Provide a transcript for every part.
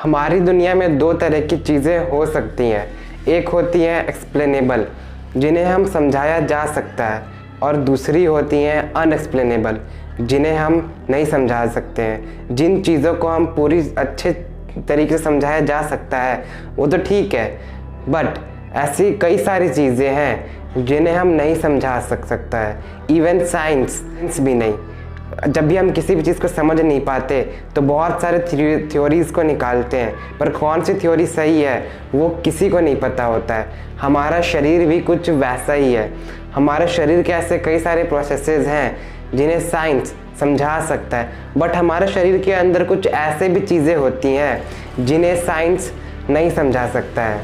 हमारी दुनिया में दो तरह की चीज़ें हो सकती हैं। एक होती हैं एक्सप्लेनेबल, जिन्हें हम समझाया जा सकता है, और दूसरी होती हैं अनएक्सप्लेनेबल, जिन्हें हम नहीं समझा सकते हैं। जिन चीज़ों को हम पूरी अच्छे तरीके से समझाया जा सकता है वो तो ठीक है, बट ऐसी कई सारी चीज़ें हैं जिन्हें हम नहीं समझा सकता है। इवन साइंस भी नहीं। जब भी हम किसी भी चीज़ को समझ नहीं पाते तो बहुत सारे थ्योरीज़ को निकालते हैं, पर कौन सी थ्योरी सही है वो किसी को नहीं पता होता है। हमारा शरीर भी कुछ वैसा ही है। हमारे शरीर के ऐसे कई सारे प्रोसेसेस हैं जिन्हें साइंस समझा सकता है, बट हमारे शरीर के अंदर कुछ ऐसे भी चीज़ें होती हैं जिन्हें साइंस नहीं समझा सकता है।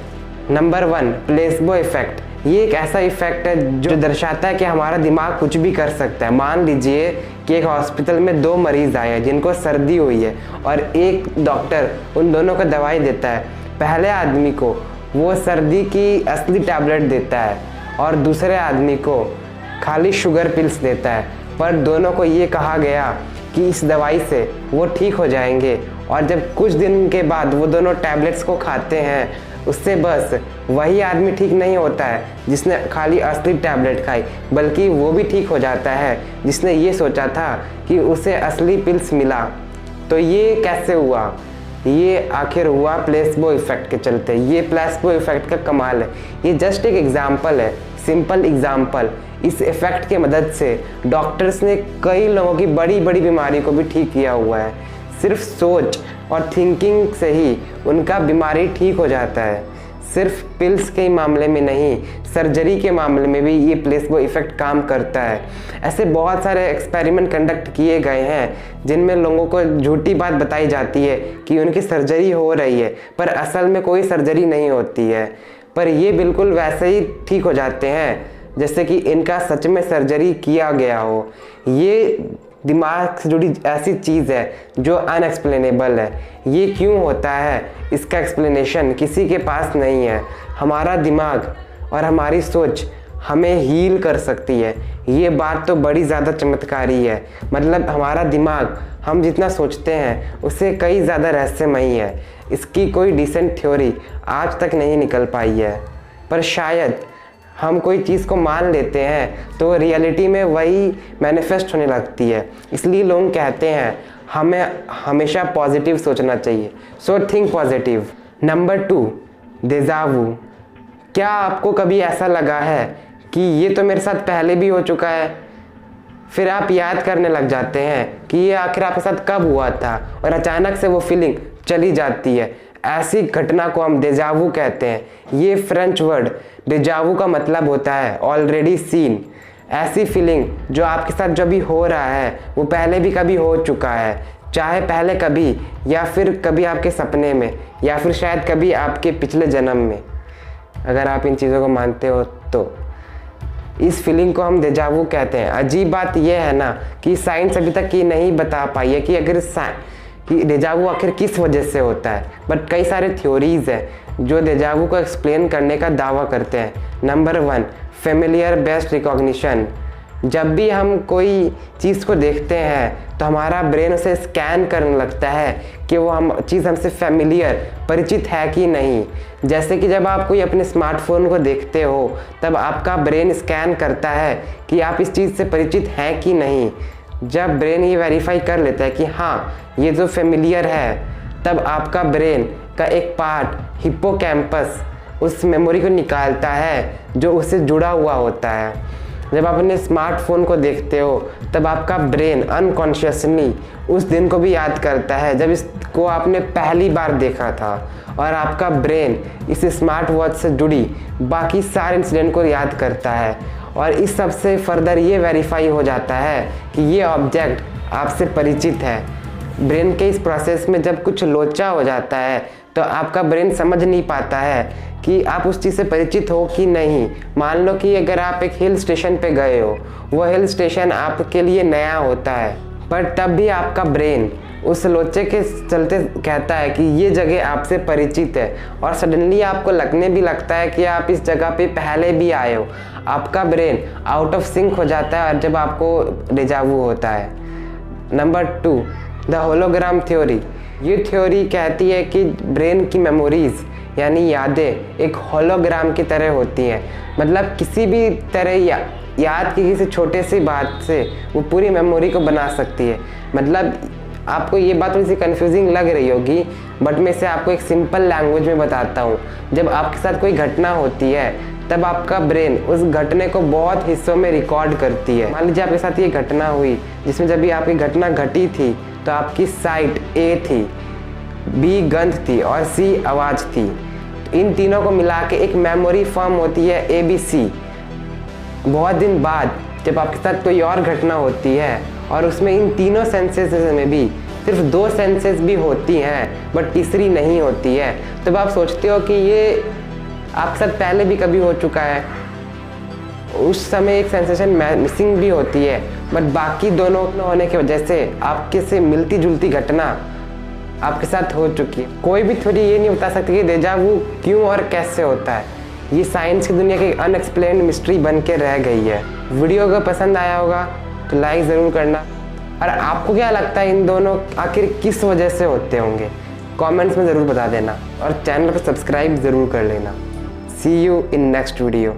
Number 1, placebo effect. ये एक ऐसा इफ़ेक्ट है जो दर्शाता है कि हमारा दिमाग कुछ भी कर सकता है। मान लीजिए कि एक हॉस्पिटल में 2 मरीज़ आए हैं जिनको सर्दी हुई है, और एक डॉक्टर उन दोनों को दवाई देता है। पहले आदमी को वो सर्दी की असली टैबलेट देता है और दूसरे आदमी को खाली शुगर पिल्स देता है, पर दोनों को ये कहा गया कि इस दवाई से वो ठीक हो जाएंगे, और जब कुछ दिन के बाद वो दोनों टैबलेट्स को खाते हैं, उससे बस वही आदमी ठीक नहीं होता है जिसने खाली असली टैबलेट खाई, बल्कि वो भी ठीक हो जाता है जिसने ये सोचा था कि उसे असली पिल्स मिला। तो ये कैसे हुआ? ये आखिर हुआ प्लेसबो इफ़ेक्ट के चलते। ये प्लेसबो इफ़ेक्ट का कमाल है। ये जस्ट एक एग्जाम्पल है, सिंपल एग्जाम्पल। इस इफ़ेक्ट के मदद से डॉक्टर्स ने कई लोगों की बड़ी बड़ी बीमारी को भी ठीक किया हुआ है। सिर्फ सोच और थिंकिंग से ही उनका बीमारी ठीक हो जाता है। सिर्फ पिल्स के मामले में नहीं, सर्जरी के मामले में भी ये प्लेसबो इफ़ेक्ट काम करता है। ऐसे बहुत सारे एक्सपेरिमेंट कंडक्ट किए गए हैं जिनमें लोगों को झूठी बात बताई जाती है कि उनकी सर्जरी हो रही है, पर असल में कोई सर्जरी नहीं होती है, पर ये बिल्कुल वैसे ही ठीक हो जाते हैं जैसे कि इनका सच में सर्जरी किया गया हो। ये दिमाग से जुड़ी ऐसी चीज़ है जो अनएक्सप्लेनेबल है। ये क्यों होता है, इसका एक्सप्लेनेशन किसी के पास नहीं है। हमारा दिमाग और हमारी सोच हमें हील कर सकती है। ये बात तो बड़ी ज़्यादा चमत्कारी है। मतलब हमारा दिमाग हम जितना सोचते हैं उससे कई ज़्यादा रहस्यमयी है। इसकी कोई डिसेंट थ्योरी आज तक नहीं निकल पाई है, पर शायद हम कोई चीज़ को मान लेते हैं तो रियलिटी में वही मैनिफेस्ट होने लगती है। इसलिए लोग कहते हैं हमें हमेशा पॉजिटिव सोचना चाहिए। So think positive. Number 2, deja vu. क्या आपको कभी ऐसा लगा है कि ये तो मेरे साथ पहले भी हो चुका है? फिर आप याद करने लग जाते हैं कि ये आखिर आपके साथ कब हुआ था, और अचानक से वो फीलिंग चली जाती है। ऐसी घटना को हम डेजावू कहते हैं। ये फ्रेंच वर्ड डेजावू का मतलब होता है ऑलरेडी सीन। ऐसी फीलिंग जो आपके साथ जो भी हो रहा है वो पहले भी कभी हो चुका है, चाहे पहले कभी, या फिर कभी आपके सपने में, या फिर शायद कभी आपके पिछले जन्म में, अगर आप इन चीज़ों को मानते हो तो। इस फीलिंग को हम डेजावू कहते हैं। अजीब बात यह है ना कि साइंस अभी तक ये नहीं बता पाई है कि डेजावू आखिर किस वजह से होता है, बट कई सारे थ्योरीज हैं जो डेजावू को एक्सप्लेन करने का दावा करते हैं। Number 1, familiar based recognition. जब भी हम कोई चीज़ को देखते हैं तो हमारा ब्रेन उसे स्कैन करने लगता है कि वो हम चीज़ हमसे फेमिलियर, परिचित है कि नहीं। जैसे कि जब आप कोई अपने स्मार्टफोन को देखते हो तब आपका ब्रेन स्कैन करता है कि आप इस चीज़ से परिचित हैं कि नहीं। जब ब्रेन ये वेरीफाई कर लेता है कि हाँ ये जो फेमिलियर है, तब आपका ब्रेन का एक पार्ट हिप्पोकैम्पस उस मेमोरी को निकालता है जो उससे जुड़ा हुआ होता है। जब आप अपने स्मार्टफोन को देखते हो तब आपका ब्रेन अनकॉन्शियसली उस दिन को भी याद करता है जब इसको आपने पहली बार देखा था, और आपका ब्रेन इस स्मार्ट वॉच से जुड़ी बाकी सारे इंसिडेंट को याद करता है, और इस सब से फर्दर ये वेरीफाई हो जाता है कि ये ऑब्जेक्ट आपसे परिचित है। ब्रेन के इस प्रोसेस में जब कुछ लोचा हो जाता है तो आपका ब्रेन समझ नहीं पाता है कि आप उस चीज़ से परिचित हो कि नहीं। मान लो कि अगर आप एक हिल स्टेशन पे गए हो, वो हिल स्टेशन आपके लिए नया होता है, पर तब भी आपका ब्रेन उस लोचे के चलते कहता है कि ये जगह आपसे परिचित है, और सडनली आपको लगने भी लगता है कि आप इस जगह पे पहले भी आए हो। आपका ब्रेन आउट ऑफ सिंक हो जाता है और जब आपको डेजावू होता है। Number 2, the hologram theory. ये थ्योरी कहती है कि ब्रेन की मेमोरीज यानी यादें एक होलोग्राम की तरह होती हैं। मतलब किसी भी तरह याद की किसी छोटे सी बात से वो पूरी मेमोरी को बना सकती है। मतलब आपको ये बात थोड़ी सी कन्फ्यूजिंग लग रही होगी, बट मैं इसे आपको एक सिंपल लैंग्वेज में बताता हूँ। जब आपके साथ कोई घटना होती है तब आपका ब्रेन उस घटने को बहुत हिस्सों में रिकॉर्ड करती है। मान लीजिए आपके साथ ये घटना हुई, जिसमें जब भी आपकी घटना घटी थी तो आपकी साइट ए थी, बी गंध थी और सी आवाज़ थी। तो इन तीनों को मिला के एक मेमोरी फॉर्म होती है ABC। बहुत दिन बाद जब आपके साथ कोई और घटना होती है और उसमें इन तीनों सेंसेस में भी सिर्फ 2 सेंसेस भी होती हैं बट तीसरी नहीं होती है, तब आप सोचते हो कि ये आपके साथ पहले भी कभी हो चुका है। उस समय एक सेंसेशन मिसिंग भी होती है, बट बाकी दोनों होने की वजह से आपके से मिलती जुलती घटना आपके साथ हो चुकी है। कोई भी थ्योरी ये नहीं बता सकती कि डेजा वू क्यों और कैसे होता है। ये साइंस की दुनिया की अनएक्सप्लेन्ड मिस्ट्री बन के रह गई है। वीडियो अगर पसंद आया होगा तो लाइक ज़रूर करना, और आपको क्या लगता है इन दोनों आखिर किस वजह से होते होंगे, कमेंट्स में ज़रूर बता देना, और चैनल को सब्सक्राइब ज़रूर कर लेना। सी यू इन नेक्स्ट वीडियो।